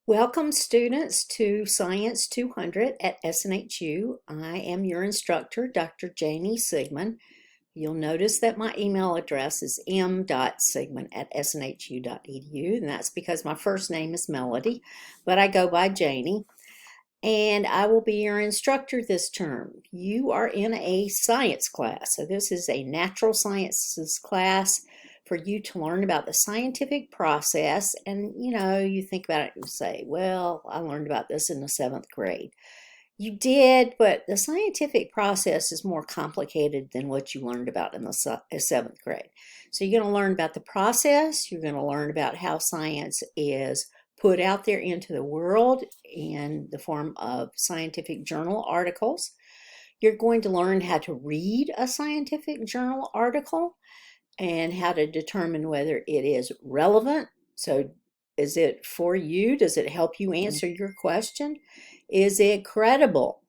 Welcome students to Science 200 at SNHU. I am your instructor, Dr. Janie Sigmon. You'll notice that my email address is m.sigmon@snhu.edu, and that's because my first name is Melody, but I go by Janie, and I will be your instructor this term. You are in a science class, so this is a natural sciences class for you to learn about the scientific process. And you think about it and say, well, I learned about this in the 7th grade. You did, but the scientific process is more complicated than what you learned about in the 7th grade. So you're going to learn about the process. You're going to learn about how science is put out there into the world in the form of scientific journal articles. You're going to learn how to read a scientific journal article and how to determine whether it is relevant. So is it for you? Does it help you answer your question? Is it credible?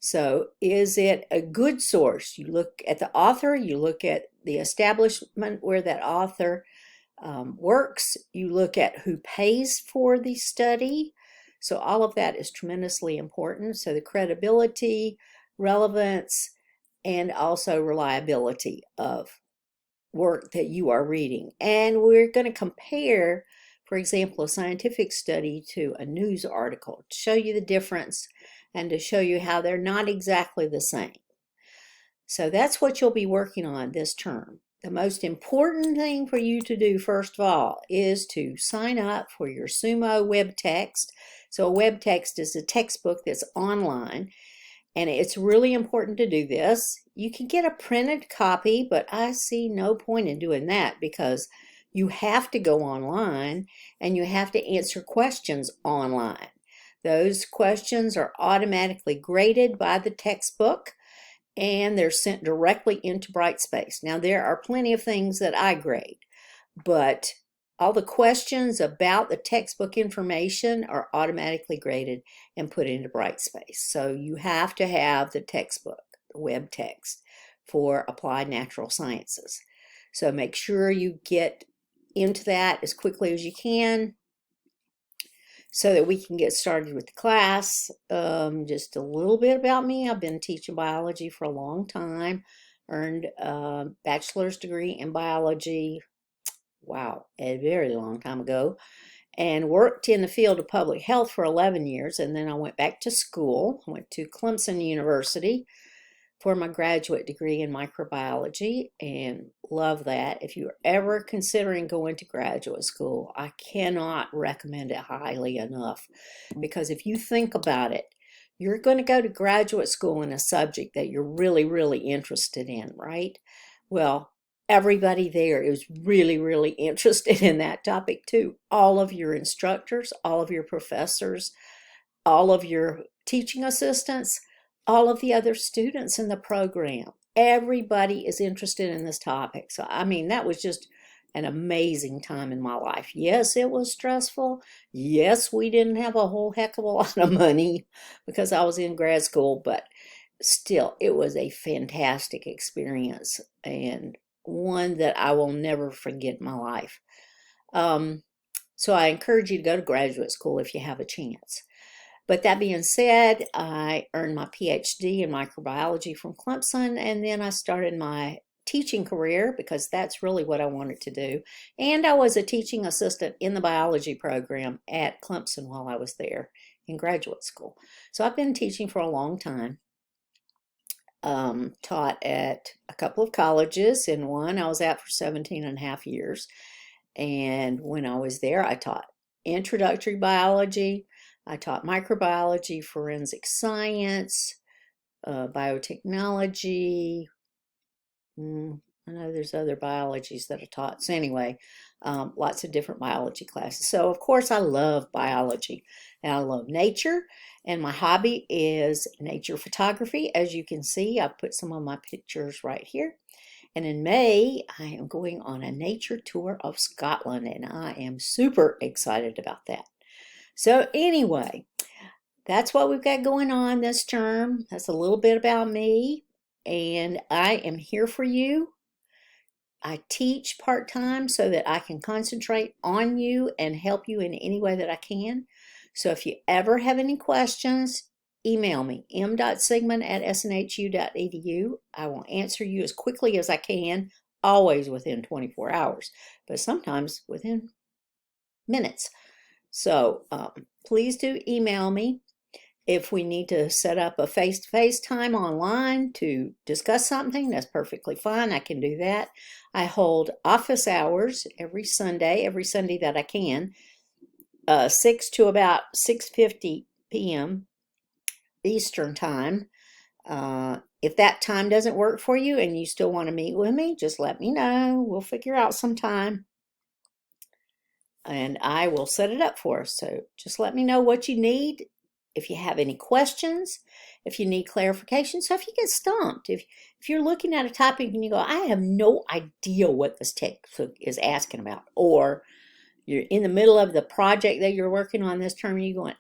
So is it a good source? You look at the author, you look at the establishment where that author works, you look at who pays for the study. So all of that is tremendously important. So the credibility, relevance, and also reliability of work that you are reading. And we're going to compare, for example, a scientific study to a news article to show you the difference and to show you how they're not exactly the same. So that's what you'll be working on this term. The most important thing for you to do, first of all, is to sign up for your Sumo web text. So a web text is a textbook that's online, and it's really important to do this. You can get a printed copy, but I see no point in doing that because you have to go online and you have to answer questions online. Those questions are automatically graded by the textbook and they're sent directly into Brightspace. Now, there are plenty of things that I grade, but all the questions about the textbook information are automatically graded and put into Brightspace. So you have to have the textbook, the web text, for Applied Natural Sciences. So make sure you get into that as quickly as you can so that we can get started with the class. Just a little bit about me. I've been teaching biology for a long time, earned a bachelor's degree in biology, wow, a very long time ago, and worked in the field of public health for 11 years. And then I went back to school. I went to Clemson University for my graduate degree in microbiology and love that. If you're ever considering going to graduate school, I cannot recommend it highly enough, because if you think about it, you're going to go to graduate school in a subject that you're really, really interested in, right? Well, everybody there is really, really interested in that topic too. All of your instructors, all of your professors, all of your teaching assistants, all of the other students in the program. Everybody is interested in this topic. So, I mean, that was just an amazing time in my life. Yes, it was stressful. Yes, we didn't have a whole heck of a lot of money because I was in grad school, but still, it was a fantastic experience and one that I will never forget in my life. So I encourage you to go to graduate school if you have a chance. But that being said, I earned my PhD in microbiology from Clemson, and then I started my teaching career because that's really what I wanted to do. And I was a teaching assistant in the biology program at Clemson while I was there in graduate school. So I've been teaching for a long time. Taught at a couple of colleges. In one I was at for 17 and a half years. And when I was there, I taught introductory biology. I taught microbiology, forensic science, biotechnology. I know there's other biologies that I taught. So anyway, lots of different biology classes. So of course I love biology and I love nature. And my hobby is nature photography. As you can see, I've put some of my pictures right here. And in May, I am going on a nature tour of Scotland, and I am super excited about that. So anyway, that's what we've got going on this term. That's a little bit about me, and I am here for you. I teach part-time so that I can concentrate on you and help you in any way that I can. So if you ever have any questions, email me, m.sigmon@snhu.edu. I will answer you as quickly as I can, always within 24 hours, but sometimes within minutes. So please do email me. If we need to set up a face-to-face time online to discuss something, that's perfectly fine. I can do that. I hold office hours every Sunday that I can, 6 to about 6:50 p.m. Eastern time. If that time doesn't work for you and you still want to meet with me, just let me know. We'll figure out some time and I will set it up for us. So just let me know what you need. If you have any questions, if you need clarification. So if you get stumped, if you're looking at a topic and you go, I have no idea what this textbook is asking about, or you're in the middle of the project that you're working on this term and you're going,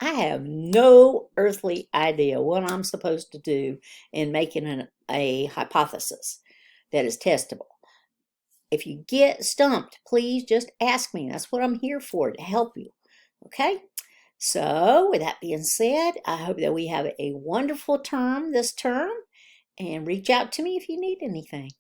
I have no earthly idea what I'm supposed to do in making a hypothesis that is testable. If you get stumped, please just ask me. That's what I'm here for, to help you. Okay? So, with that being said, I hope that we have a wonderful term this term, and reach out to me if you need anything.